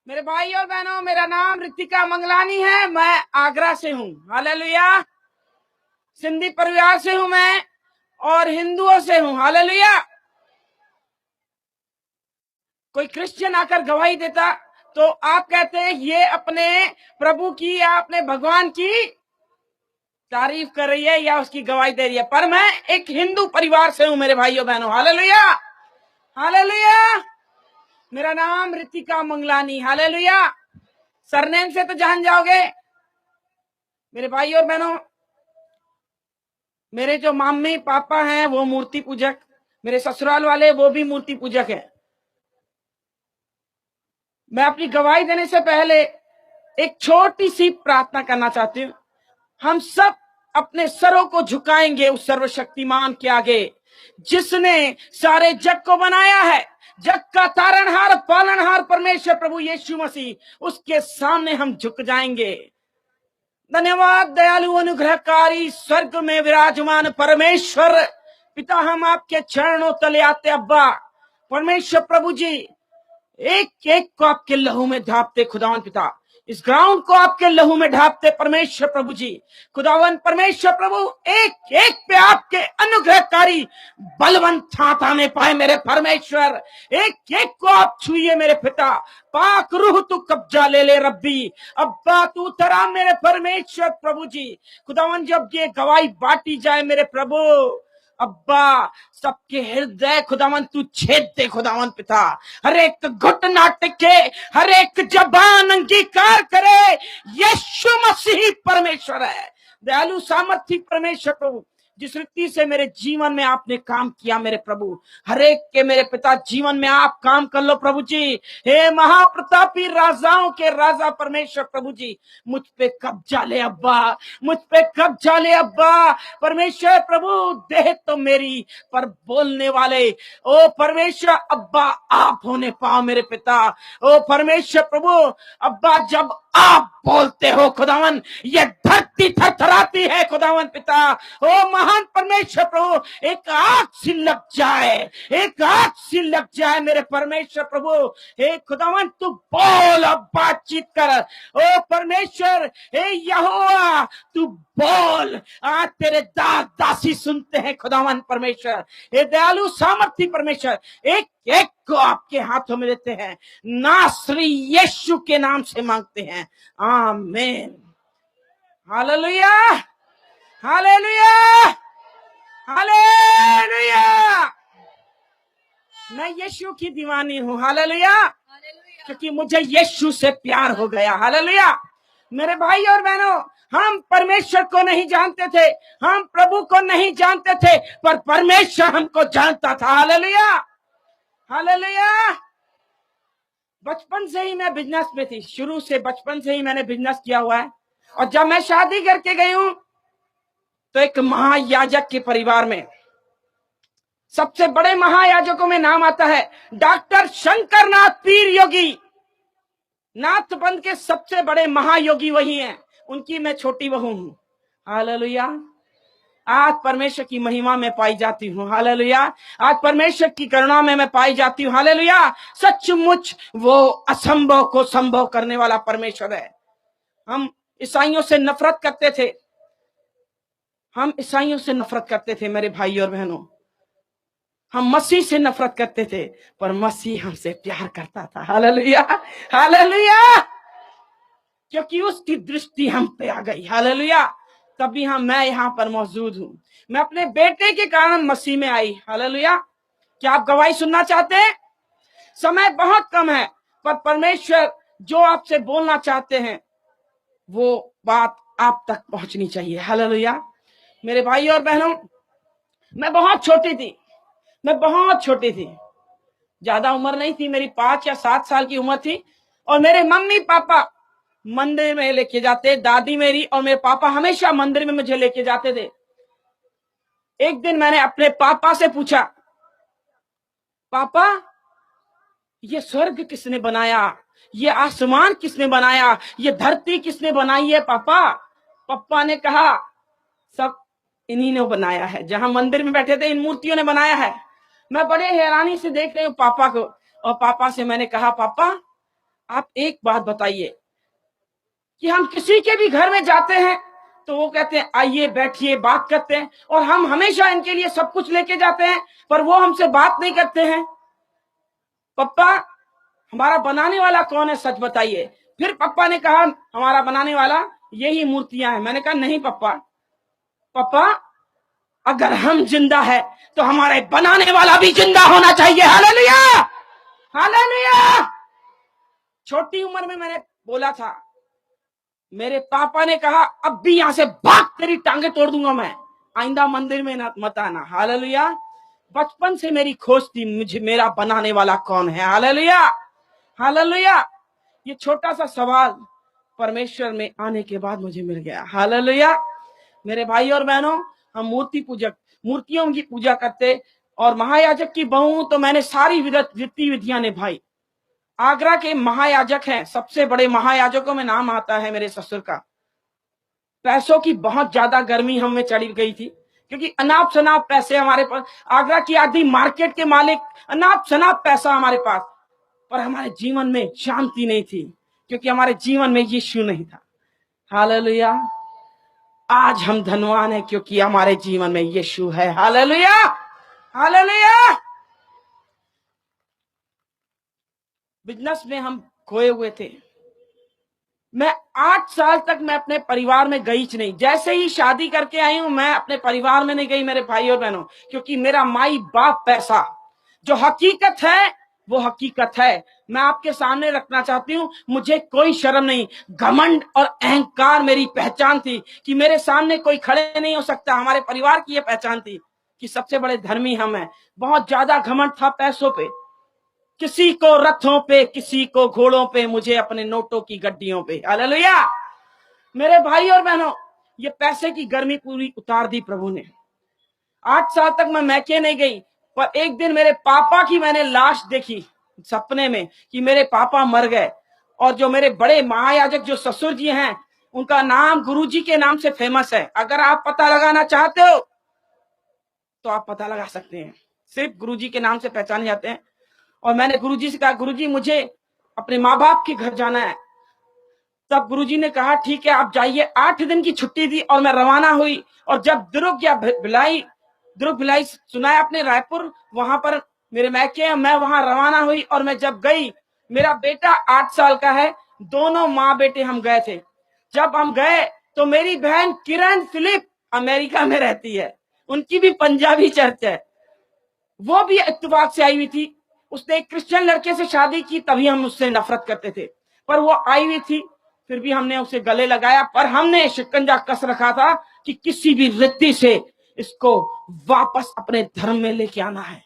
मेरे भाई और बहनों, मेरा नाम रितिका मंगलानी है। मैं आगरा से हूँ। हालेलुया। सिंधी परिवार से हूँ मैं और हिंदुओं से हूँ। हालेलुया। कोई क्रिश्चियन आकर गवाही देता तो आप कहते हैं ये अपने प्रभु की या अपने भगवान की तारीफ कर रही है या उसकी गवाही दे रही है। पर मैं एक हिंदू परिवार से हूँ मेरे भाइयों बहनों। हालेलुया। हालेलुया। मेरा नाम रितिका मंगलानी। हालेलुया। सरनेम से तो जान जाओगे। मेरे भाई और बहनों, मेरे जो मम्मी पापा हैं वो मूर्ति पूजक, मेरे ससुराल वाले वो भी मूर्ति पूजक हैं। मैं अपनी गवाही देने से पहले एक छोटी सी प्रार्थना करना चाहती हूँ। हम सब अपने सरों को झुकाएंगे उस सर्वशक्तिमान के आगे जिसने सारे जग को बनाया है। जग का तारणहार पालनहार परमेश्वर प्रभु यीशु मसीह, उसके सामने हम झुक जाएंगे। धन्यवाद दयालु अनुग्रहकारी स्वर्ग में विराजमान परमेश्वर पिता, हम आपके चरणों तले आते। अब्बा परमेश्वर प्रभु जी, एक एक को आपके लहू में ढापते खुदावन पिता, इस ग्राउंड को आपके लहू में ढापते परमेश्वर प्रभु जी। खुदावन परमेश्वर प्रभु, एक एक पे आपके अनुग्रहकारी बलवंत हाथ आने पाए मेरे परमेश्वर। एक एक को आप छुइए मेरे पिता। पाक रूह तू कब्जा ले ले रब्बी। अब्बा तू तरा मेरे परमेश्वर प्रभु जी। खुदावन जब ये गवाही बांटी जाए मेरे प्रभु, अब्बा सबके हृदय खुदावन तू छेद दे खुदावन पिता। हर एक घुटना टिके, हर एक जबान अंगीकार करे यीशु मसीह परमेश्वर है। दयालु सामर्थी परमेश्वर प्रभु, जिस रीति से मेरे जीवन में आपने काम किया मेरे प्रभु, हर एक के मेरे पिता जीवन में आप काम कर लो प्रभु जी। हे महाप्रतापी राजाओं के राजा परमेश्वर प्रभु जी, मुझ पे कब्जा ले अब्बा, मुझ पे कब्जा ले अब्बा परमेश्वर प्रभु। देह तो मेरी पर बोलने वाले ओ परमेश्वर अब्बा आप होने पाओ मेरे पिता। ओ परमेश्वर प्रभु अब्बा, जब आप बोलते हो खुदावन, ये धरती थरथराती है खुदावन पिता। ओ महान परमेश्वर प्रभु, एक आग सी लग जाए, एक आग सी लग जाए मेरे परमेश्वर प्रभु। हे खुदावन तू बोल अब बातचीत कर। ओ परमेश्वर हे यहोवा तू बोल। आज तेरे दास दासी सुनते हैं खुदावन परमेश्वर। हे दयालु सामर्थी परमेश्वर, एक एक को आपके हाथों में देते हैं, नासरी यीशु के नाम से मांगते हैं, आमीन। हालेलुया। हालेलुया। हालेलुया। मैं यीशु की दीवानी हूँ। हालेलुया। क्योंकि मुझे यीशु से प्यार हो गया। हालेलुया। मेरे भाई और बहनों, हम परमेश्वर को नहीं जानते थे, हम प्रभु को नहीं जानते थे, पर परमेश्वर हमको जानता था। हालेलुया। हालेलुया। बचपन से ही मैं बिजनेस में थी, शुरू से बचपन से ही मैंने बिजनेस किया हुआ है। और जब मैं शादी करके गई हूं तो एक महायाजक के परिवार में, सबसे बड़े महायाजकों में नाम आता है डॉक्टर शंकरनाथ पीर योगी। नाथबंद के सबसे बड़े महायोगी वही हैं, उनकी मैं छोटी बहू हूं। हालेलुया। आज परमेश्वर की महिमा में पाई जाती हूँ। हालेलुया। आज परमेश्वर की करुणा में मैं पाई जाती हूँ। हालेलुया। सचमुच वो असंभव को संभव करने वाला परमेश्वर है। हम ईसाइयों से नफरत करते थे, हम ईसाइयों से नफरत करते थे मेरे भाई और बहनों। हम मसीह से नफरत करते थे, पर मसीह हमसे प्यार करता था। हालेलुया। हालेलुया। क्योंकि उसकी दृष्टि हम पे आ गई। हालेलुया। तभी मैं यहाँ पर मौजूद हूँ। मैं अपने बेटे के कारण मसीह में आई। हालेलुया। क्या आप गवाही सुनना चाहते हैं? समय बहुत कम है, पर परमेश्वर जो आपसे बोलना चाहते हैं वो बात आप तक पहुंचनी चाहिए। हालेलुया। मेरे भाई और बहनों, मैं बहुत छोटी थी, मैं बहुत छोटी थी, ज्यादा उम्र नहीं थी, मेरी 5 या 7 साल की उम्र थी। और मेरे मम्मी पापा मंदिर में लेके जाते, दादी मेरी और मेरे पापा हमेशा मंदिर में मुझे लेके जाते थे। एक दिन मैंने अपने पापा से पूछा, पापा ये स्वर्ग किसने बनाया, ये आसमान किसने बनाया, ये धरती किसने बनाई है पापा? पापा ने कहा सब इन्हीं ने बनाया है, जहां मंदिर में बैठे थे इन मूर्तियों ने बनाया है। मैं बड़े हैरानी से देख रही हूँ पापा को, और पापा से मैंने कहा पापा आप एक बात बताइए कि हम किसी के भी घर में जाते हैं तो वो कहते हैं आइए बैठिए बात करते हैं, और हम हमेशा इनके लिए सब कुछ लेके जाते हैं, पर वो हमसे बात नहीं करते हैं। पप्पा, हमारा बनाने वाला कौन है, सच बताइए। फिर पप्पा ने कहा हमारा बनाने वाला यही मूर्तियां हैं। मैंने कहा नहीं पप्पा, पप्पा अगर हम जिंदा है तो हमारे बनाने वाला भी जिंदा होना चाहिए। Hallelujah, hallelujah. छोटी उम्र में मैंने बोला था, मेरे पापा ने कहा अब भी यहां से भाग, तेरी टांगे तोड़ दूंगा मैं, आइंदा मंदिर में मत आना। हालेलुया। बचपन से मेरी खोज थी, मुझे मेरा बनाने वाला कौन है। Hallelujah, hallelujah. ये छोटा सा सवाल परमेश्वर में आने के बाद मुझे मिल गया। हालेलुया। मेरे भाई और बहनों, हम मूर्ति पूजक, मूर्तियों की पूजा करते, और महायाजक की बहू तो मैंने सारी रीति विधियां निभाई। आगरा के महायाजक हैं, सबसे बड़े महायाजकों में नाम आता है मेरे ससुर का। पैसों की बहुत ज्यादा गर्मी हमें चढ़ी गई थी, क्योंकि अनाप शनाप पैसे हमारे पास, आगरा की आधी मार्केट के मालिक, अनाप शनाप पैसा हमारे पास, पर हमारे जीवन में शांति नहीं थी, क्योंकि हमारे जीवन में यीशु नहीं था। हालेलुया। आज हम धनवान हैं क्योंकि हमारे जीवन में यीशु है। Hallelujah, hallelujah. बिजनेस में हम खोए हुए थे। मैं 8 साल तक मैं अपने परिवार में गई नहीं। जैसे ही शादी करके आई हूं, मैं अपने परिवार में नहीं गई मेरे भाई और बहनों, क्योंकि मेरा माई बाप पैसा, जो हकीकत है वो हकीकत है। मैं आपके सामने रखना चाहती हूं, मुझे कोई शर्म नहीं। घमंड और अहंकार मेरी पहचान थी कि मेरे सामने कोई खड़े नहीं हो सकता। हमारे परिवार की यह पहचान थी कि सबसे बड़े धर्मी हम हैं। बहुत ज्यादा घमंड था पैसों पे, किसी को रथों पे, किसी को घोड़ों पे, मुझे अपने नोटों की गड्डियों पे। हालेलुया। मेरे भाई और बहनों, ये पैसे की गर्मी पूरी उतार दी प्रभु ने। 8 साल तक मैं मैके नहीं गई, पर एक दिन मेरे पापा की मैंने लाश देखी सपने में कि मेरे पापा मर गए। और जो मेरे बड़े महायाजक जो ससुर जी हैं, उनका नाम गुरुजी के नाम से फेमस है। अगर आप पता लगाना चाहते हो तो आप पता लगा सकते हैं, सिर्फ गुरुजी के नाम से पहचाने जाते हैं। और मैंने गुरुजी से कहा गुरुजी मुझे अपने माँ बाप के घर जाना है। तब गुरुजी ने कहा ठीक है आप जाइए। 8 दिन की छुट्टी दी और मैं रवाना हुई। और जब दुर्ग भिलाई सुनाया अपने रायपुर, वहां पर मेरे मैके, मैं वहां रवाना हुई। और मैं जब गई, मेरा बेटा 8 साल का है, दोनों माँ बेटे हम गए थे। जब हम गए तो मेरी बहन किरण फिलिप अमेरिका में रहती है, उनकी भी पंजाबी चर्च है, वो भी इत्तेफाक से आई हुई थी। उसने एक क्रिश्चियन लड़के से शादी की, तभी हम उससे नफरत करते थे, पर वो आई हुई थी, फिर भी हमने उसे गले लगाया। पर हमने शिकंजा कस रखा था कि किसी भी रीति से इसको वापस अपने धर्म में लेके आना है।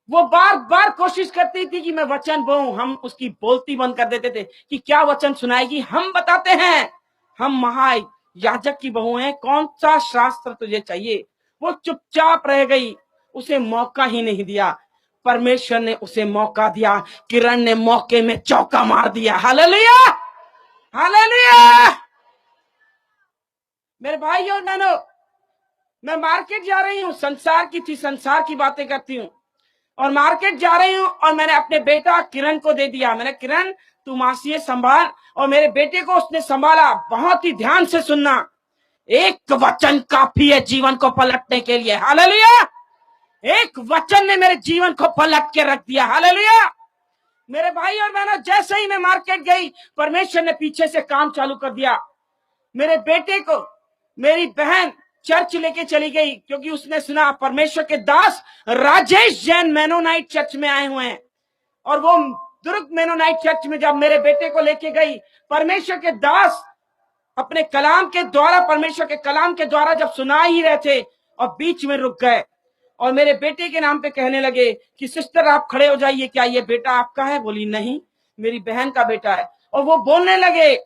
वो बार बार कोशिश करती थी कि मैं वचन बोलूं, हम उसकी बोलती बंद कर देते थे कि क्या वचन सुनाएगी। हम बताते हैं हम महायाजक की बहू हैं, कौन सा शास्त्र तुझे चाहिए। वो चुपचाप रह गई, उसे मौका ही नहीं दिया। परमेश्वर ने उसे मौका दिया, किरण ने मौके में चौका मार दिया। Hallelujah, hallelujah. मेरे भाई और बहनों, मैं मार्केट जा रही हूँ, संसार की थी, संसार की बातें करती हूँ, और मार्केट जा रही हूँ और मैंने अपने बेटा किरण को दे दिया। मैंने किरण तू मासी संभाल, और मेरे बेटे को उसने संभाला। बहुत ही ध्यान से सुनना, एक वचन काफी है जीवन को पलटने के लिए। हालेलुया। एक वचन ने मेरे जीवन को पलट के रख दिया। हालेलुया। मेरे भाई और बहनों, जैसे ही मैं मार्केट गई, परमेश्वर ने पीछे से काम चालू कर दिया। मेरे बेटे को मेरी बहन चर्च लेके चली गई, क्योंकि उसने सुना परमेश्वर के दास राजेश जैन मेनोनाइट चर्च में आए हुए हैं। और वो दुर्ग मेनोनाइट चर्च में जब मेरे बेटे को लेके गई, परमेश्वर के दास अपने कलाम के द्वारा, परमेश्वर के कलाम के द्वारा जब सुना ही रहे थे, और बीच में रुक गए और मेरे बेटे के नाम पे कहने लगे कि सिस्टर आप खड़े हो जाइए, क्या ये बेटा आपका है? बोली नहीं, मेरी बहन का बेटा है। और वो बोलने लगे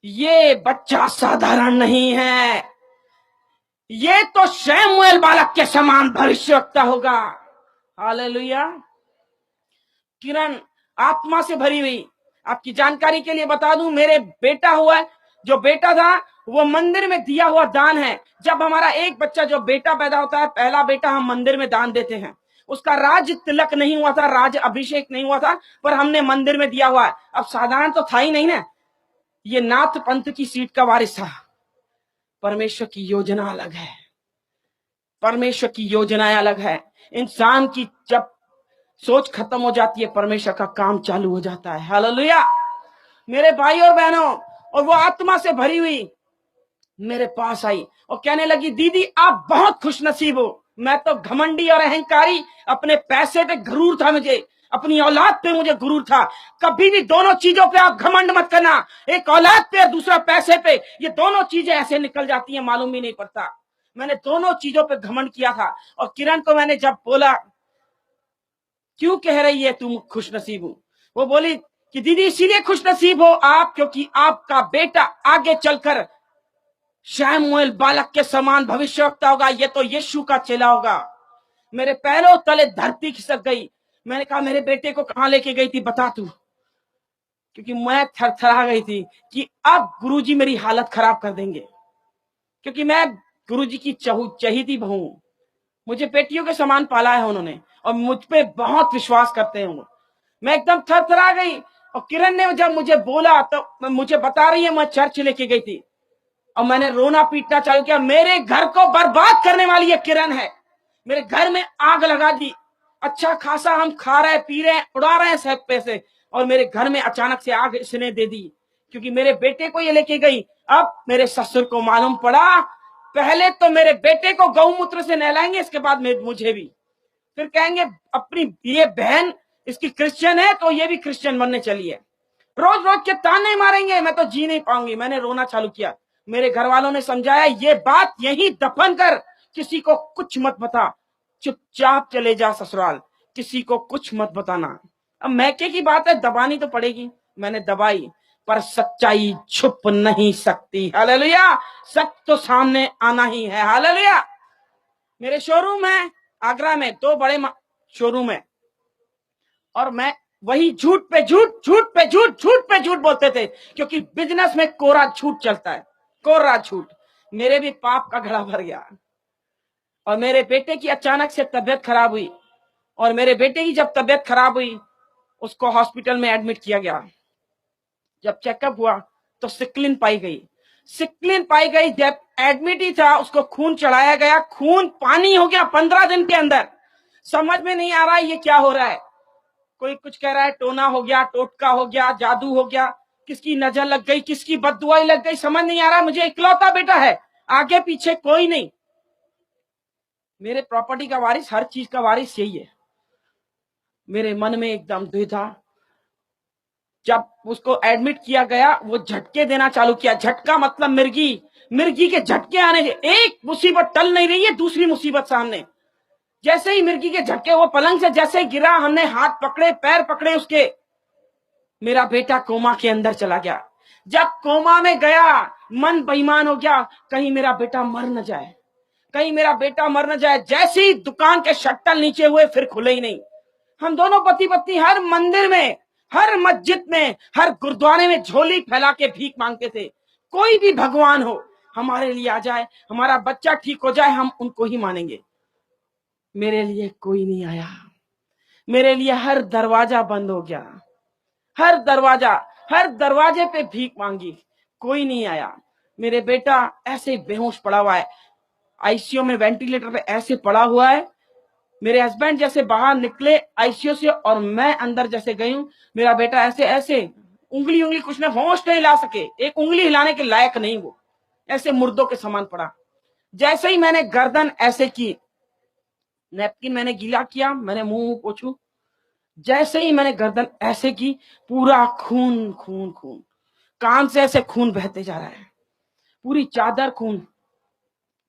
ये बच्चा साधारण नहीं है, ये तो शमूएल बालक के समान भविष्यवक्ता होगा। हालेलुया। किरण आत्मा से भरी हुई। आपकी जानकारी के लिए बता दूं, मेरे बेटा हुआ, जो बेटा था वो मंदिर में दिया हुआ दान है। जब हमारा एक बच्चा जो बेटा पैदा होता है, पहला बेटा हम मंदिर में दान देते हैं। उसका राज तिलक नहीं हुआ था, राज अभिषेक नहीं हुआ था, पर हमने मंदिर में दिया हुआ है। अब साधारण तो था ही नहीं ना, ये नाथ पंथ की सीट का वारिस था। परमेश्वर की योजना अलग है, परमेश्वर की योजनाएं अलग है। इंसान की जब सोच खत्म हो जाती है, परमेश्वर का काम चालू हो जाता है। हालेलुया मेरे भाई और बहनों। और वो आत्मा से भरी हुई मेरे पास आई और कहने लगी, दीदी आप बहुत खुशनसीब हो। मैं तो घमंडी और अहंकारी, अपने पैसे पे गुरूर था मुझे, अपनी औलाद पे मुझे गुरूर था। कभी भी दोनों चीजों पे आप घमंड मत करना, एक औलाद पे और दूसरा पैसे पे, ये दोनों चीजें ऐसे निकल जाती हैं, मालूम भी नहीं पड़ता। मैंने दोनों चीजों पे घमंड किया था। और किरण को मैंने जब बोला, क्यों कह रही है तुम खुशनसीब हो, वो बोली कि दीदी इसीलिए खुशनसीब हो आप, क्योंकि आपका बेटा आगे चलकर शमूएल बालक के समान भविष्यवक्ता होगा, ये तो यीशु का चेला होगा। मेरे पैरों तले धरती खिसक गई। मैंने कहा, मेरे बेटे को कहां लेके गई थी बता तू, क्योंकि मैं थरथरा गई थी कि अब गुरुजी मेरी हालत खराब कर देंगे, क्योंकि मैं गुरुजी की चहेती बहू हूं। मुझे बेटियों के समान पाला है उन्होंने, और मुझ पे बहुत विश्वास करते हैं वो। मैं एकदम थरथरा गई। और किरण ने जब मुझे बोला तो मुझे बता रही है, मैं चर्च लेके गई थी और मैंने रोना पीटना चालू किया। मेरे घर को बर्बाद करने वाली ये किरण है, मेरे घर में आग लगा दी। अच्छा खासा हम खा रहे पी रहे उड़ा रहे हैं सब पैसे, और मेरे घर में अचानक से आग इसने दे दी, क्योंकि मेरे बेटे को ये लेके गई। अब मेरे ससुर को मालूम पड़ा, पहले तो मेरे बेटे को गौमूत्र से नहलाएंगे, इसके बाद मुझे भी। फिर कहेंगे अपनी ये बहन इसकी क्रिश्चियन है तो ये भी क्रिश्चियन बनने चली है। रोज रोज के ताने मारेंगे, मैं तो जी नहीं पाऊंगी। मैंने रोना चालू किया। मेरे घर वालों ने समझाया, ये बात यही दफन कर, किसी को कुछ मत बता, चुपचाप चले जा ससुराल, किसी को कुछ मत बताना। अब मैके की बात है, दबानी तो पड़ेगी। मैंने दबाई, पर सच्चाई छुप नहीं सकती। हालेलुया, सच तो सामने आना ही है। हालेलुया। मेरे शोरूम है आगरा में, 2 बड़े शोरूम है, और मैं वही झूठ पे झूठ, झूठ पे झूठ, झूठ पे झूठ बोलते थे, क्योंकि बिजनेस में कोरा झूठ चलता है, कोरा झूठ। मेरे भी पाप का घड़ा भर गया। और मेरे बेटे की अचानक से तबीयत खराब हुई, और मेरे बेटे की जब तबीयत खराब हुई, उसको हॉस्पिटल में एडमिट किया गया। जब चेकअप हुआ तो सिक्लिन पाई गई। सिक्लिन पाई गई, जब एडमिट ही था उसको खून चढ़ाया गया, खून पानी हो गया 15 दिन के अंदर। समझ में नहीं आ रहा है ये क्या हो रहा है। कोई कुछ कह रहा है टोना हो गया, टोटका हो गया, जादू हो गया, किसकी नजर लग गई, किसकी बददुआई लग गई, समझ नहीं आ रहा। मुझे इकलौता बेटा है, आगे पीछे कोई नहीं। मेरे प्रॉपर्टी का वारिस, हर चीज का वारिस यही है। मेरे मन में एकदम द्विधा। जब उसको एडमिट किया गया, वो झटके देना चालू किया। झटका मतलब मिर्गी, मिर्गी के झटके आने। एक मुसीबत टल नहीं रही है, दूसरी मुसीबत सामने। जैसे ही मिर्गी के झटके, वो पलंग से जैसे गिरा, हमने हाथ पकड़े पैर पकड़े उसके, मेरा बेटा कोमा के अंदर चला गया। जब कोमा में गया, मन बेईमान हो गया, कहीं मेरा बेटा मर न जाए, कहीं मेरा बेटा मर न जाए। जैसे ही दुकान के शट्टर नीचे हुए, फिर खुले ही नहीं। हम दोनों पति पत्नी हर मंदिर में, हर मस्जिद में, हर गुरुद्वारे में झोली फैला के भीख मांगते थे। कोई भी भगवान हो हमारे लिए आ जाए, हमारा बच्चा ठीक हो जाए, हम उनको ही मानेंगे। मेरे लिए कोई नहीं आया। मेरे लिए हर दरवाजा बंद हो गया, हर दरवाजा, हर दरवाजे पे भीख मांगी, कोई नहीं आया। मेरे बेटा ऐसे बेहोश पड़ा हुआ है, आईसीयू में वेंटिलेटर पे ऐसे पड़ा हुआ है। मेरे हस्बैंड जैसे बाहर निकले आईसीयू से, और मैं अंदर जैसे गई हूं, मेरा बेटा ऐसे ऐसे उंगली उंगली कुछ ने होश नहीं ला सके, एक उंगली हिलाने के लायक नहीं, वो ऐसे मुर्दों के समान पड़ा। जैसे ही मैंने गर्दन ऐसे की, नैपकिन मैंने गीला किया, मैंने मुंह पोछू, जैसे ही मैंने गर्दन ऐसे की, पूरा खून खून खून, कान से ऐसे खून बहते जा रहा है, पूरी चादर खून।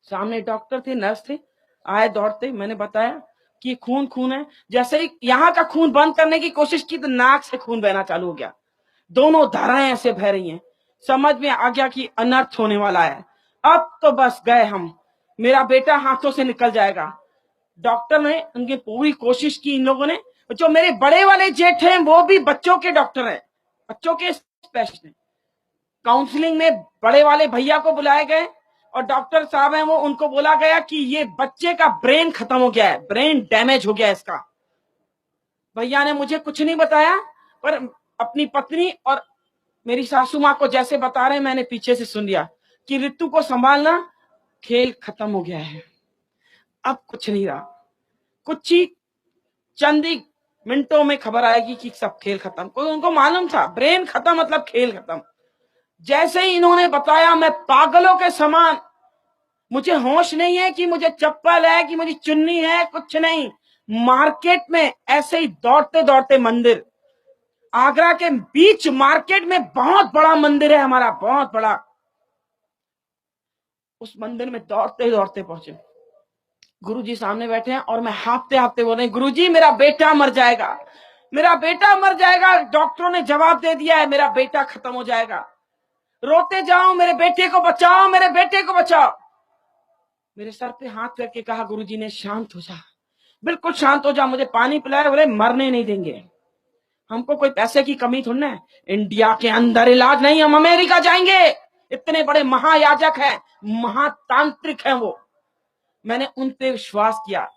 सामने डॉक्टर थे, नर्स थे, आए दौड़ते, मैंने बताया कि खून खून है। जैसे ही यहाँ का खून बंद करने की कोशिश की तो नाक से खून बहना चालू हो गया, दोनों धाराएं ऐसे बह रही हैं। समझ में आ गया कि अनर्थ होने वाला है। अब तो बस गए हम, मेरा बेटा हाथों से निकल जाएगा। डॉक्टर ने उनकी पूरी कोशिश की। इन लोगों ने, जो मेरे बड़े वाले जेठ हैं वो भी बच्चों के डॉक्टर हैं, बच्चों के स्पेशलिस्ट हैं। काउंसलिंग में बड़े वाले भैया को बुलाए गए और डॉक्टर साहब हैं वो, उनको बोला गया कि ये बच्चे का ब्रेन खत्म हो गया है, ब्रेन डैमेज हो गया है इसका। भैया ने मुझे कुछ नहीं बताया, पर अपनी पत्नी और मेरी सासू माँ को जैसे बता रहे मैंने पीछे से सुन लिया कि ऋतु को संभालना, खेल खत्म हो गया है, अब कुछ नहीं रहा। कुछ ही चंद ही मिनटों में खबर आएगी कि सब खेल खत्म। कोई उनको मालूम था ब्रेन खत्म मतलब खेल खत्म। जैसे ही इन्होंने बताया मैं पागलों के समान, मुझे होश नहीं है कि मुझे चप्पल है कि मुझे चुन्नी है, कुछ नहीं। मार्केट में ऐसे ही दौड़ते दौड़ते मंदिर, आगरा के बीच मार्केट में बहुत बड़ा मंदिर है हमारा, बहुत बड़ा। उस मंदिर में दौड़ते दौड़ते पहुंचे, गुरुजी सामने बैठे हैं और मैं हाँफते हाँफते बोल रही, गुरुजी मेरा बेटा मर जाएगा, मेरा बेटा मर जाएगा, डॉक्टरों ने जवाब दे दिया है मेरा बेटा खत्म हो जाएगा, रोते जाओ, मेरे बेटे को बचाओ, मेरे बेटे को बचाओ। मेरे सर पे हाथ करके कहा गुरुजी ने, शांत हो जा, बिल्कुल शांत हो जा, मुझे पानी पिलाया। बोले मरने नहीं देंगे, हमको कोई पैसे की कमी थोड़ी ना है, इंडिया के अंदर इलाज नहीं, हम अमेरिका जाएंगे, इतने बड़े महायाजक हैं, महातांत्रिक हैं वो। मैंने उन पे विश्वास किया।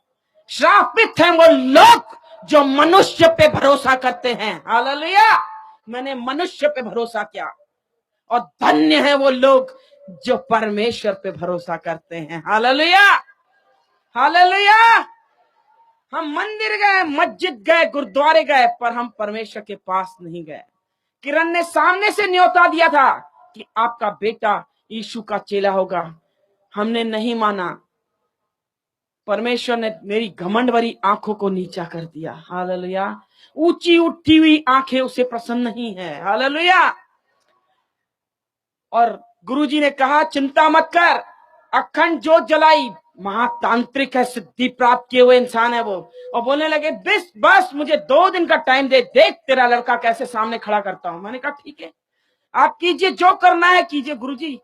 श्रापित हैं वो लोग जो मनुष्य पे भरोसा करते हैं, हालेलुया। मैंने मनुष्य पे भरोसा किया, और धन्य है वो लोग जो परमेश्वर पे भरोसा करते हैं, हालेलुया, हालेलुया। हम मंदिर गए, मस्जिद गए, गुरुद्वारे गए, पर हम परमेश्वर के पास नहीं गए। किरण ने सामने से न्योता दिया था कि आपका बेटा यीशु का चेला होगा, हमने नहीं माना। परमेश्वर ने मेरी घमंड भरी आंखों को नीचा कर दिया, हालेलुया। ऊंची उठी हुई आंखें उसे प्रसन्न नहीं है, हालेलुया। और गुरुजी ने कहा चिंता मत कर, अखंड जोत जलाई, महातांत्रिक है, सिद्धि प्राप्त किए हुए इंसान है वो। और बोलने लगे बस मुझे 2 दिन का टाइम दे, देख तेरा लड़का कैसे सामने खड़ा करता हूं। मैंने कहा ठीक है, आप कीजिए, जो करना है कीजिए गुरुजी,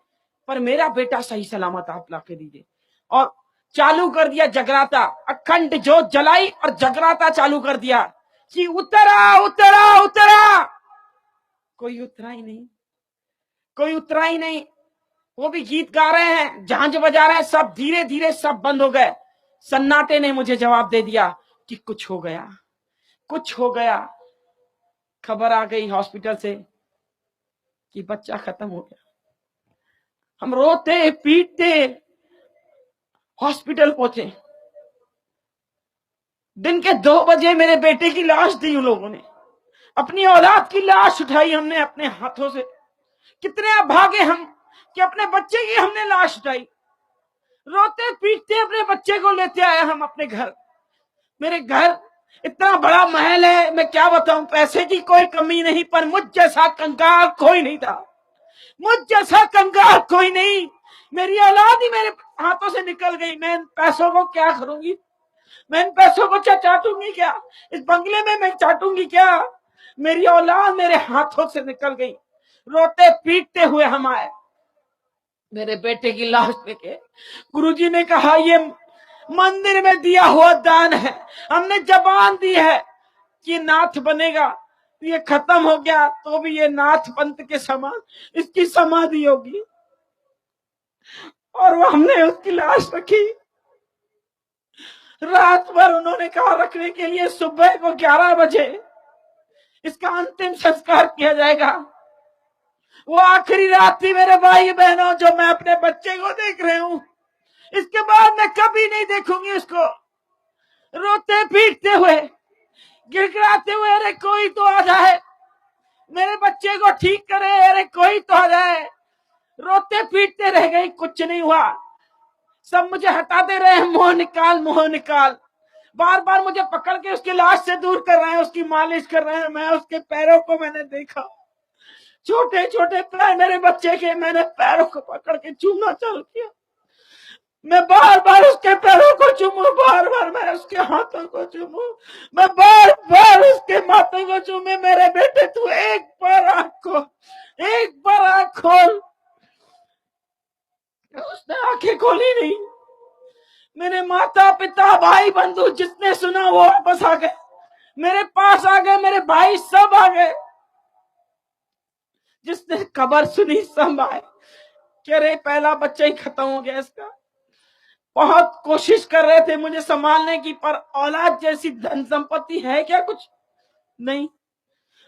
पर मेरा बेटा सही सलामत आप ला के दीजिए। और चालू कर दिया जगराता, अखंड जोत जलाई और जगराता चालू कर दिया कि उतरा उतरा उतरा। कोई उतरा ही नहीं, कोई उतरा ही नहीं। वो भी गीत गा रहे हैं, झांझ बजा रहे हैं, सब धीरे धीरे सब बंद हो गए। सन्नाटे ने मुझे जवाब दे दिया कि कुछ हो गया, कुछ हो गया। खबर आ गई हॉस्पिटल से कि बच्चा खत्म हो गया। हम रोते पीटते हॉस्पिटल पहुंचे। दिन के 2 बजे मेरे बेटे की लाश दी उन लोगों ने, अपनी औलाद की लाश उठाई हमने अपने हाथों से। कितने अभागे हम कि अपने बच्चे की हमने लाश उठाई। रोते पीटते अपने बच्चे को लेते आए हम अपने घर। मेरे घर इतना बड़ा महल है, मैं क्या बताऊं, पैसे की कोई कमी नहीं, पर मुझ जैसा कंगाल कोई नहीं था, मुझ जैसा कंगाल कोई नहीं। मेरी औलाद ही मेरे हाथों से निकल गई। मैं इन पैसों को क्या करूंगी, मैं इन पैसों को चाटूंगी क्या, इस बंगले में मैं चाटूंगी क्या। मेरी औलाद मेरे हाथों से निकल गई। रोते पीटते हुए हम आए, मेरे बेटे की लाश लेके। गुरुजी ने कहा ये मंदिर में दिया हुआ दान है, हमने जबान दी है कि नाथ बनेगा। ये खत्म हो गया तो भी ये नाथ पंथ के समान इसकी समाधि होगी। और वो हमने उसकी लाश रखी। रात भर उन्होंने कहा रखने के लिए, सुबह को 11 बजे इसका अंतिम संस्कार किया जाएगा। वो आखिरी रात थी मेरे भाई बहनों जो मैं अपने बच्चे को देख रहे हूं। इसके बाद मैं कभी नहीं देखूंगी उसको। रोते पीटते हुए, गिड़गिड़ाते हुए, अरे कोई तो आ जाए मेरे बच्चे को ठीक करे, अरे कोई तो आ जाए। रोते पीटते रह गई, कुछ नहीं हुआ। सब मुझे हटाते रहे, मुंह निकाल मुंह निकाल। बार बार मुझे पकड़ के उसकी लाश से दूर कर रहे हैं, उसकी मालिश कर रहे हैं। मैं उसके पैरों को मैंने देखा, छोटे छोटे पैर मेरे बच्चे के, मैंने पैरों को पकड़ के चूमना चालू किया। मैं बार बार उसके पैरों को चूमू, बार बार मैं उसके हाथों को चूमू, मैं बार बार उसके माथे को चूमे। मेरे बेटे तू एक बार आंख खोल, एक बार आंख खोल। उसने आंखें खोली नहीं। मेरे माता पिता भाई बंधु जिसने सुना वो वापस आ गए, मेरे पास आ गए, मेरे भाई सब आ गए। जिसने खबर सुनी सब आए। कि अरे पहला बच्चा ही खत्म हो गया इसका। बहुत कोशिश कर रहे थे मुझे संभालने की, पर औलाद जैसी धन संपत्ति है क्या कुछ नहीं।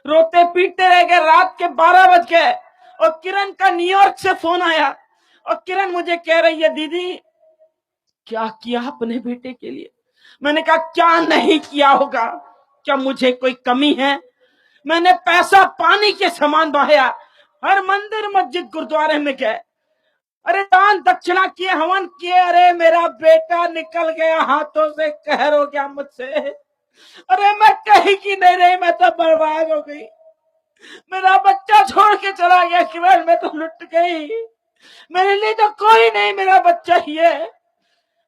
रोते पीटते रह गए, रात के 12 बज गए और किरण का न्यूयॉर्क से फोन आया और किरण मुझे कह रही है, दीदी क्या किया अपने बेटे के लिए? मैंने कहा क्या नहीं किया होगा, क्या मुझे कोई कमी है? मैंने पैसा पानी के समान बहाया, हर मंदिर मस्जिद गुरुद्वारे में गए, अरे दान दक्षिणा किए, हवन किए, अरे मेरा बेटा निकल गया हाथों से, कहर हो गया मुझसे। अरे मैं कहीं की नहीं रही, मैं तो बर्बाद हो गई, मेरा बच्चा छोड़ के चला गया केवल, मैं तो लुट गई, मेरे लिए तो कोई नहीं, मेरा बच्चा ही है।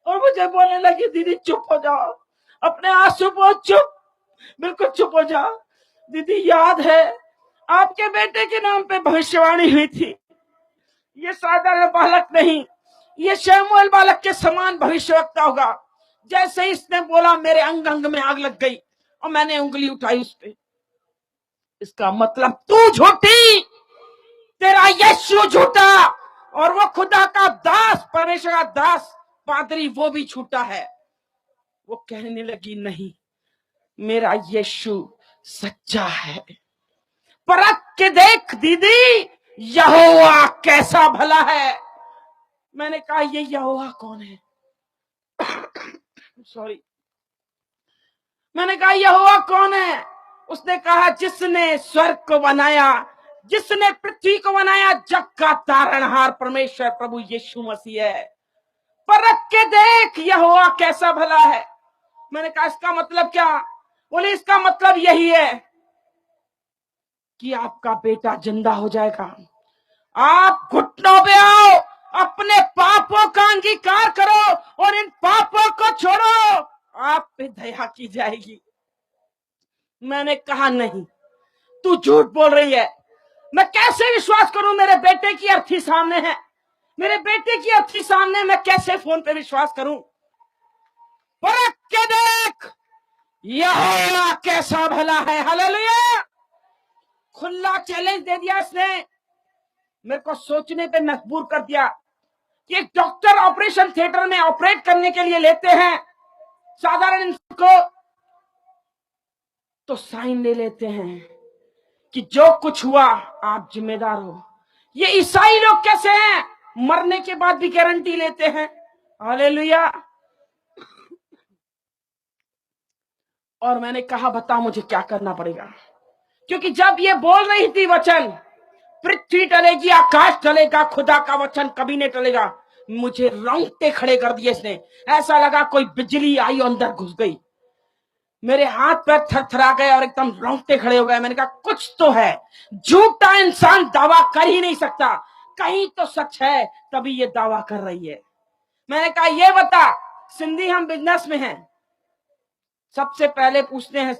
और मुझे बोलने लगी, दीदी चुप हो जाओ, अपने आंसू को चुप, बिल्कुल चुप हो जाओ। दीदी याद है आपके बेटे के नाम पे भविष्यवाणी हुई थी, ये साधारण बालक नहीं, ये शमूएल बालक के समान भविष्यवक्ता होगा। जैसे इसने बोला मेरे अंग अंग में आग लग गई और मैंने उंगली उठाई उस पे। इसका मतलब तू झूठी, तेरा यीशु झूठा, और वो खुदा का दास, परमेश्वर का दास पादरी, वो भी झूठा है। वो कहने लगी नहीं, मेरा यीशु सच्चा है, परख के देख दीदी, यहोवा कैसा भला है। मैंने कहा ये यहोवा कौन है? सॉरी, मैंने कहा यहोवा कौन है? उसने कहा जिसने स्वर्ग को बनाया, जिसने पृथ्वी को बनाया, जग का तारणहार परमेश्वर प्रभु यीशु मसीह है। परख के देख यहोवा कैसा भला है। मैंने कहा इसका मतलब क्या? बोले इसका मतलब यही है कि आपका बेटा जिंदा हो जाएगा। आप घुटनों पे आओ, अपने पापों का अंगीकार करो और इन पापों को छोड़ो, आप पे दया की जाएगी। मैंने कहा नहीं, तू झूठ बोल रही है, मैं कैसे विश्वास करूं? मेरे बेटे की अर्थी सामने है, मेरे बेटे की अर्थी सामने, मैं कैसे फोन पे विश्वास करूं? परख के देख यहोवा कैसा भला है। हालेलुया। खुला चैलेंज दे दिया इसने, मेरे को सोचने पे मजबूर कर दिया कि एक डॉक्टर ऑपरेशन थिएटर में ऑपरेट करने के लिए लेते हैं साधारण इंसान को, तो साइन ले लेते हैं कि जो कुछ हुआ आप जिम्मेदार हो। ये ईसाई लोग कैसे हैं? मरने के बाद भी गारंटी लेते हैं। हालेलुया। और मैंने कहा बता मुझे क्या करना पड़ेगा, क्योंकि जब ये बोल रही थी वचन, पृथ्वी टलेगी आकाश टलेगा, खुदा का वचन कभी नहीं टलेगा, मुझे रोंगटे खड़े कर दिए इसने। ऐसा लगा कोई बिजली आई और अंदर घुस गई, मेरे हाथ पैर थरथरा गए और एकदम रोंगटे खड़े हो गए। मैंने कहा कुछ तो है, झूठा इंसान दावा कर ही नहीं सकता, कहीं तो सच है, तभी ये दावा कर रही है। मैंने कहा ये बता, सिंधी हम बिजनेस में हैं, सबसे पहले पूछते हैं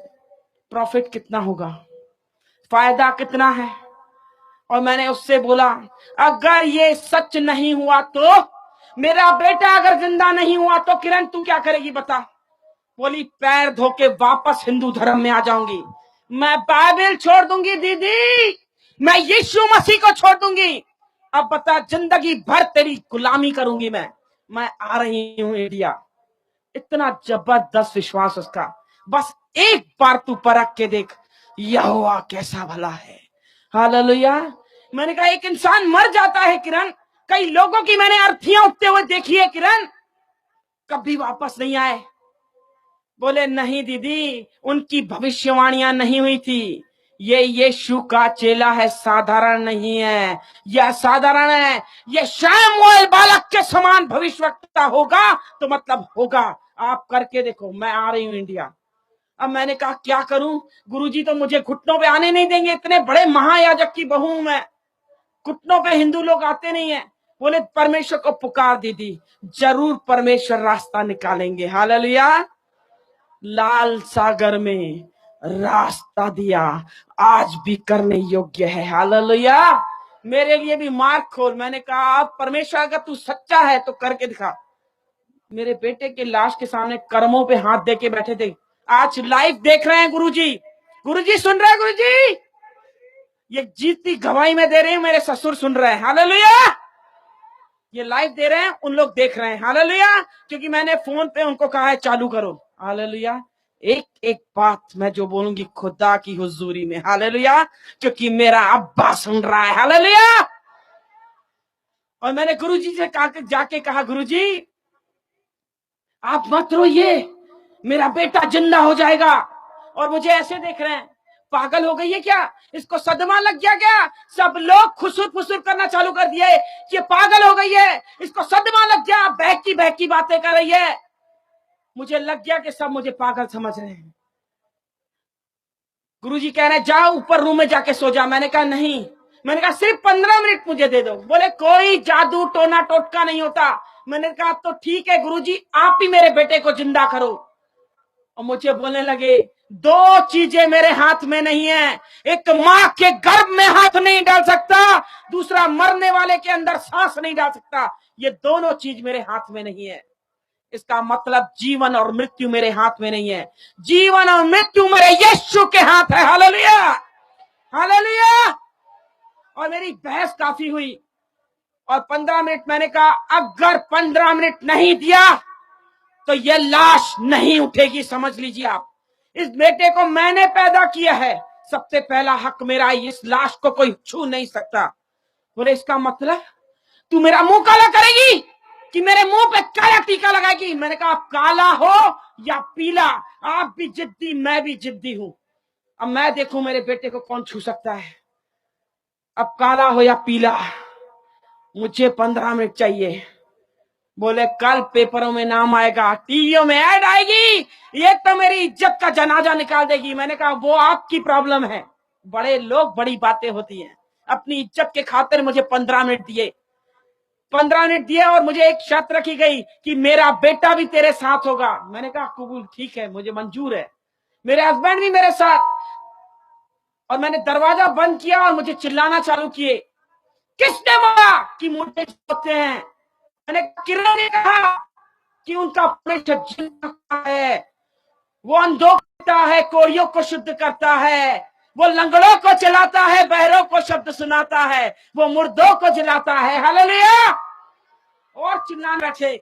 प्रॉफिट कितना होगा, फायदा कितना है। और मैंने उससे बोला अगर ये सच नहीं हुआ तो, मेरा बेटा अगर जिंदा नहीं हुआ तो किरण तू क्या करेगी बता? बोली पैर धो के वापस हिंदू धर्म में आ जाऊंगी, मैं बाइबल छोड़ दूंगी दीदी, मैं यीशु मसीह को छोड़ दूंगी। अब बता, जिंदगी भर तेरी गुलामी करूंगी मैं आ रही हूं इंडिया। इतना जबरदस्त विश्वास उसका। बस एक बार तू परख के देख यहोवा कैसा भला है। हालेलुया। मैंने कहा एक इंसान मर जाता है किरण, कई लोगों की मैंने अर्थियां उठते हुए देखी है किरण, कभी वापस नहीं आए। बोले नहीं दीदी, उनकी भविष्यवाणियां नहीं हुई थी, ये यीशु का चेला है, साधारण नहीं है, यह साधारण है, ये शमूएल बालक के समान भविष्यवक्ता होगा तो मतलब होगा। आप करके देखो, मैं आ रही हूं इंडिया। अब मैंने कहा क्या करूं? गुरुजी तो मुझे घुटनों पे आने नहीं देंगे, इतने बड़े महायाजक की बहू हूं मैं, घुटनों पे हिंदू लोग आते नहीं है। बोले परमेश्वर को पुकार दीदी, जरूर परमेश्वर रास्ता निकालेंगे। हालेलुया। लाल सागर में रास्ता दिया, आज भी करने योग्य है। हालेलुया। मेरे लिए भी मार्ग खोल। मैंने कहा अब परमेश्वर अगर तू सच्चा है तो करके दिखा। मेरे बेटे के लाश के सामने कर्मों पे हाथ दे के बैठे थे, आज लाइव देख रहे हैं गुरुजी। गुरुजी सुन रहे हैं? गुरुजी ये जीती गवाही में दे रहे हैं, मेरे ससुर सुन रहे हैं। हालेलुया। ये लाइव दे रहे हैं, उन लोग देख रहे हैं, हालेलुया, क्योंकि मैंने फोन पे उनको कहा है चालू करो, हालेलुया। एक एक बात मैं जो बोलूंगी खुदा की हुजूरी में, हालेलुया, क्योंकि मेरा अब्बा सुन रहा है, हालेलुया। और मैंने गुरुजी से जाके कहा, गुरुजी आप मत रोइए, मेरा बेटा जिंदा हो जाएगा। और मुझे ऐसे देख रहे हैं, पागल हो गई है क्या, इसको सदमा लग गया क्या? सब लोग खुसुर फुसुर करना चालू कर दिए कि ये पागल हो गई है, इसको सदमा लग गया, बहकी बहकी बातें कर रही है। मुझे लग गया कि सब मुझे पागल समझ रहे हैं। गुरुजी कह रहे हैं जाओ ऊपर रूम में जाके सो जा। मैंने कहा नहीं, मैंने कहा सिर्फ 15 मिनट मुझे दे दो। बोले कोई जादू टोना टोटका नहीं होता। मैंने कहा तो ठीक है गुरुजी, आप ही मेरे बेटे को जिंदा करो। और मुझे बोलने लगे दो चीजें मेरे हाथ में नहीं है, एक मां के गर्भ में हाथ नहीं डाल सकता, दूसरा मरने वाले के अंदर सांस नहीं डाल सकता। ये दोनों चीज मेरे हाथ में नहीं है। इसका मतलब जीवन और मृत्यु मेरे हाथ में नहीं है, जीवन और मृत्यु मेरे यीशु के हाथ है, हालेलुया, हालेलुया। और मेरी बहस काफी हुई और 15 मिनट मैंने कहा अगर 15 मिनट नहीं दिया तो ये लाश नहीं उठेगी। समझ लीजिए आप, इस बेटे को मैंने पैदा किया है, सबसे पहला हक मेरा, इस लाश को कोई छू नहीं सकता। बोले इसका मतलब तू मेरा मुंह काला करेगी कि मेरे मुंह पे काला टीका लगाएगी? मैंने कहा काला हो या पीला, आप भी जिद्दी मैं भी जिद्दी हूं। अब मैं देखूं मेरे बेटे को कौन छू सकता है। अब काला हो या पीला, मुझे 15 मिनट चाहिए। बोले कल पेपरों में नाम आएगा, टीवियों में ऐड आएगी, ये तो मेरी इज्जत का जनाजा निकाल देगी। मैंने कहा वो आपकी प्रॉब्लम है, बड़े लोग बड़ी बातें होती हैं। अपनी इज्जत के खातिर मुझे 15 मिनट दिए, 15 मिनट दिए और मुझे एक शर्त रखी गई कि मेरा बेटा भी तेरे साथ होगा। मैंने कहा कबूल, ठीक है, मुझे मंजूर है, मेरे हस्बैंड भी मेरे साथ। और मैंने दरवाजा बंद किया और मुझे चिल्लाना चालू किए, किसने बोला कि मुझे होते हैं? मैंने किरण ने कहा कि उनका परमेश्वर जिंदा है, वो अंधों को करता है, कोड़ियों को शुद्ध करता है, वो लंगड़ों को चलाता है, बहरों को शब्द सुनाता है, वो मुर्दों को जलाता है, हालेलुया। और चिल्लाने रखे,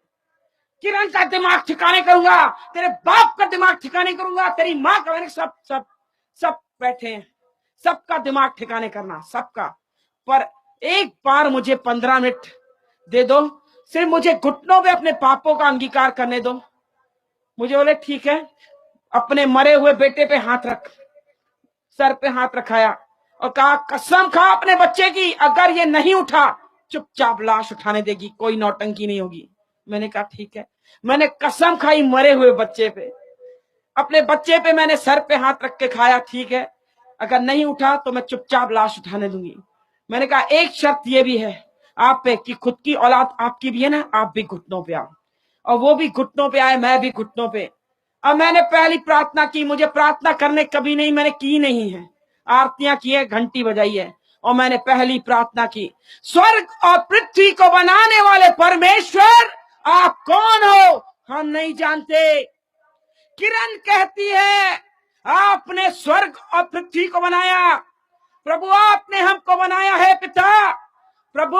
किरण का दिमाग ठिकाने करूंगा, तेरे बाप का दिमाग ठिकाने करूंगा, तेरी माँ का। मैंने सब सब सब बैठे हैं, सबका दिमाग ठिकाने करना, सबका। पर एक बार मुझे 15 मिनट दे दो, सिर्फ मुझे घुटनों पे अपने पापों का अंगीकार करने दो। मुझे बोले ठीक है, अपने मरे हुए बेटे पे हाथ रख, सर पे हाथ रखाया और कहा कसम खा अपने बच्चे की, अगर ये नहीं उठा चुपचाप लाश उठाने देगी, कोई नौटंकी नहीं होगी। मैंने कहा ठीक है। मैंने कसम खाई मरे हुए बच्चे पे, अपने बच्चे पे मैंने सर पे हाथ रख के खाया, ठीक है, अगर नहीं उठा तो मैं चुपचाप लाश उठाने दूंगी। मैंने कहा एक शर्त ये भी है आप पे कि खुद की औलाद आपकी भी है ना, आप भी घुटनों पे आओ। और वो भी घुटनों पे आए, मैं भी घुटनों पे। अब मैंने पहली प्रार्थना की, मुझे प्रार्थना करने कभी नहीं, मैंने की नहीं है, आरतियां की है, घंटी बजाई है, और मैंने पहली प्रार्थना की, स्वर्ग और पृथ्वी को बनाने वाले परमेश्वर आप कौन हो हम नहीं जानते। किरण कहती है आपने स्वर्ग और पृथ्वी को बनाया प्रभु, आपने हमको बनाया है पिता। प्रभु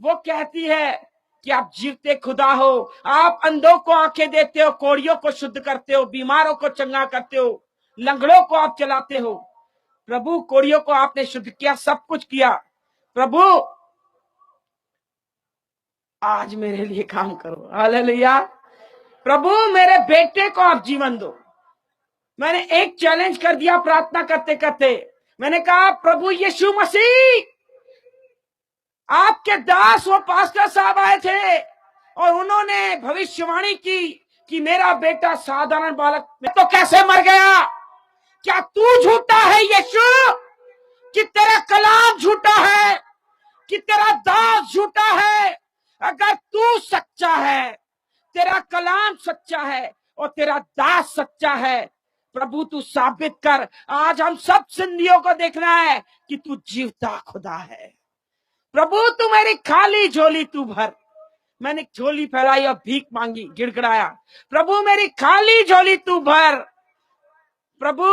वो कहती है कि आप जीवते खुदा हो, आप अंधों को आंखें देते हो, कोड़ियों को शुद्ध करते हो, बीमारों को चंगा करते हो, लंगड़ों को आप चलाते हो। प्रभु कोड़ियों को आपने शुद्ध किया, सब कुछ किया। प्रभु आज मेरे लिए काम करो, हालेलुया। प्रभु मेरे बेटे को आप जीवन दो। मैंने एक चैलेंज कर दिया प्रार्थना करते करते, मैंने कहा प्रभु यीशु मसीह, आपके दास वो पास्टर साहब आए थे और उन्होंने भविष्यवाणी की कि मेरा बेटा साधारण बालक तो कैसे मर गया। क्या तू झूठा है यीशु, कि तेरा कलाम झूठा है, कि तेरा दास झूठा है? अगर तू सच्चा है, तेरा कलाम सच्चा है और तेरा दास सच्चा है, प्रभु तू साबित कर। आज हम सब सिंधियों को देखना है कि तू जीवता खुदा है। प्रभु तू मेरी खाली झोली तू भर। मैंने झोली फैलाई और भीख मांगी, गिड़गिड़ाया, प्रभु मेरी खाली झोली तू भर। प्रभु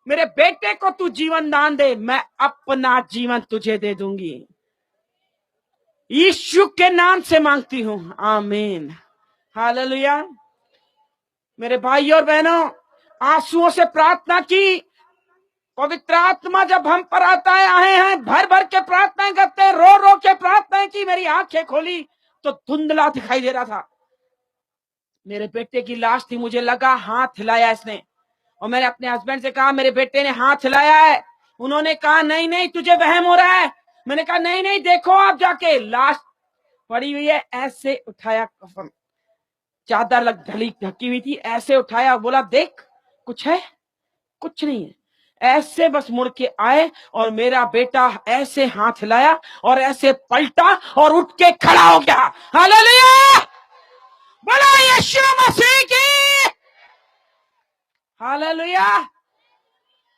मेरे बेटे को तू जीवन दान दे, मैं अपना जीवन तुझे दे दूंगी। यीशु के नाम से मांगती हूं, आमीन। हालेलुया। मेरे भाई और बहनों, आंसुओं से प्रार्थना की। पवित्र आत्मा जब हम पर आता है, आए हैं, भर भर के प्रार्थनाएं करते हैं, रो रो के प्रार्थनाएं की। मेरी आंखें खोली तो धुंधला दिखाई दे रहा था। मेरे बेटे की लाश थी, मुझे लगा हाथ हिलाया इसने, और मैंने अपने हस्बैंड से कहा मेरे बेटे ने हाथ हिलाया है। उन्होंने कहा नहीं नहीं तुझे वहम हो रहा है। मैंने कहा नहीं नहीं देखो आप जाके, लाश पड़ी हुई है। ऐसे उठाया, कफन चादर लग ढकी हुई थी, ऐसे उठाया, बोला देख कुछ है? कुछ नहीं है। ऐसे बस मुड़ के आए और मेरा बेटा ऐसे हाथ हिलाया और ऐसे पलटा और उठ के खड़ा हो गया। हालेलुया, बोलो यीशु मसीह की। हालेलुया।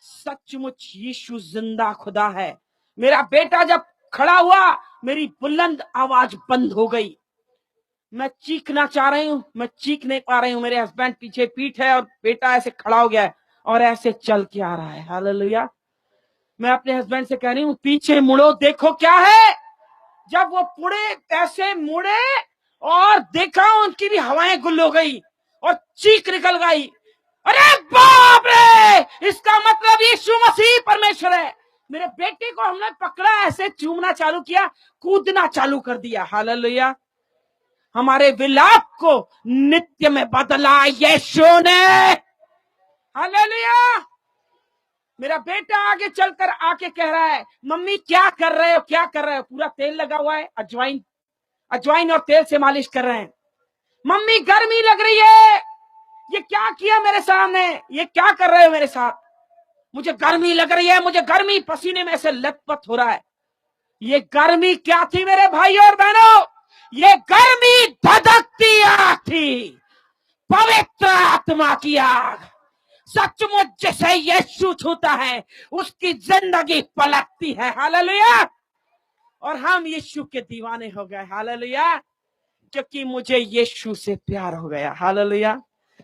सचमुच यीशु जिंदा खुदा है। मेरा बेटा जब खड़ा हुआ, मेरी बुलंद आवाज बंद हो गई। मैं चीखना चाह रही हूं, मैं चीख नहीं पा रही हूं। मेरे हस्बैंड पीछे पीठ है और बेटा ऐसे खड़ा हो गया है और ऐसे चल के आ रहा है। हालेलुया। मैं अपने हस्बैंड से कह रही हूं पीछे मुड़ो, देखो क्या है। जब वो पुड़े ऐसे मुड़े और देखा, उनकी भी हवाएं गुल हो गई और चीख निकल गई, अरे बाप रे, इसका मतलब यीशु मसीह परमेश्वर है। मेरे बेटे को हमने पकड़ा, ऐसे चूमना चालू किया, कूदना चालू कर दिया। हालेलुया। हमारे विलाप को नित्य में बदला यीशु ने। हालेलुया। मेरा बेटा आगे चलकर आके कह रहा है मम्मी क्या कर रहे हो, क्या कर रहे हो? पूरा तेल लगा हुआ है, अजवाइन और तेल से मालिश कर रहे हैं। मम्मी गर्मी लग रही है, ये क्या किया मेरे सामने, ये क्या कर रहे हो मेरे साथ? मुझे गर्मी लग रही है, मुझे गर्मी, पसीने में से लथपथ हो रहा है। ये गर्मी क्या थी मेरे भाई और बहनों? ये गर्मी धधकती आग थी, पवित्र आत्मा की आग। सचमुच जिसे यीशु छूता है उसकी जिंदगी पलटती है। हालेलुया। और हम यीशु के दीवाने हो गए। हालेलुया, क्योंकि मुझे यीशु से प्यार हो गया। Hallelujah,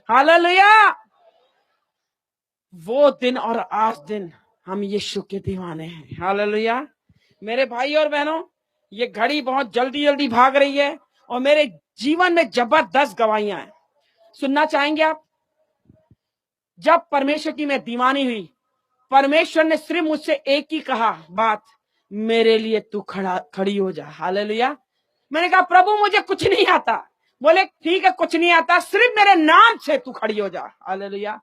hallelujah. वो दिन और आज दिन हम यीशु के दीवाने हैं। हालेलुया। मेरे भाई और बहनों, ये घड़ी बहुत जल्दी जल्दी भाग रही है और मेरे जीवन में जबरदस्त गवाहियां हैं। सुनना चाहेंगे आप? जब परमेश्वर की मैं दीवानी हुई, परमेश्वर ने सिर्फ मुझसे एक ही कहा बात, मेरे लिए तू खड़ी हो जा। हालेलुया। मैंने कहा प्रभु मुझे कुछ नहीं आता। बोले ठीक है, कुछ नहीं आता, सिर्फ मेरे नाम से तू खड़ी हो जा। हालेलुया।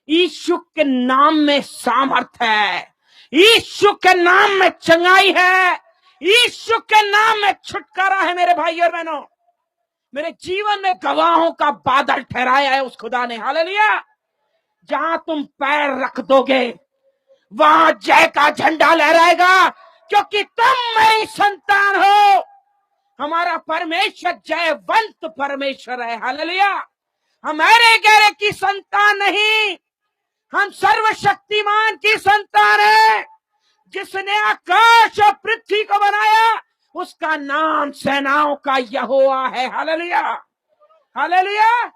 यीशु के नाम में सामर्थ है, यीशु के नाम में चंगाई है, यीशु के नाम में छुटकारा है। मेरे भाई और बहनों, मेरे जीवन में गवाहों का बादल ठहराया है उस खुदा ने। हालेलुया। जहां तुम पैर रख दोगे वहां जय का झंडा लहराएगा, क्योंकि तुम मेरी संतान हो। हमारा परमेश्वर जयवंत परमेश्वर है। हालेलुया। हम अरे गहरे की संतान नहीं, हम सर्वशक्तिमान की संतान है। जिसने आकाश और पृथ्वी को बनाया उसका नाम सेनाओं का यहोवा है। Hallelujah, hallelujah.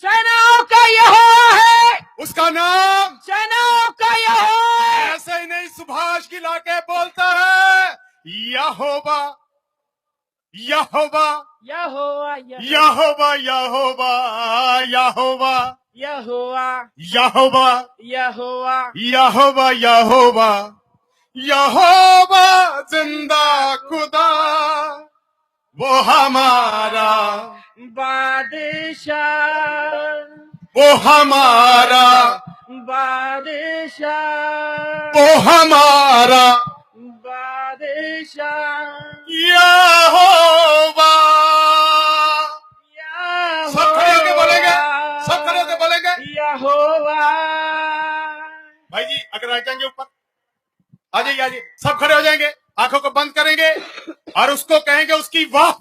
सेनाओं का यहोवा है, उसका नाम सेनाओं का यहोवा है। ऐसे ही नहीं सुभाष गिला के बोलता है यहोवा यहोवा यहोवा यहोवा यहोवा यहोवा यहोवा यहोवा यहोवा यहोवा यहोवा यहोवा जिंदा खुदा वो हमारा बादशाह, वो हमारा बादशाह, वो हमारा बादशाह, यहोवा। यहोवा, सब खड़े होके बोलेंगे, सब खड़े होके बोलेंगे। यहोवा। भाई जी अगर आ जाएंगे ऊपर, आ जाइए, आ जाइए, सब खड़े हो जाएंगे, आंखों को बंद करेंगे और उसको कहेंगे उसकी वाह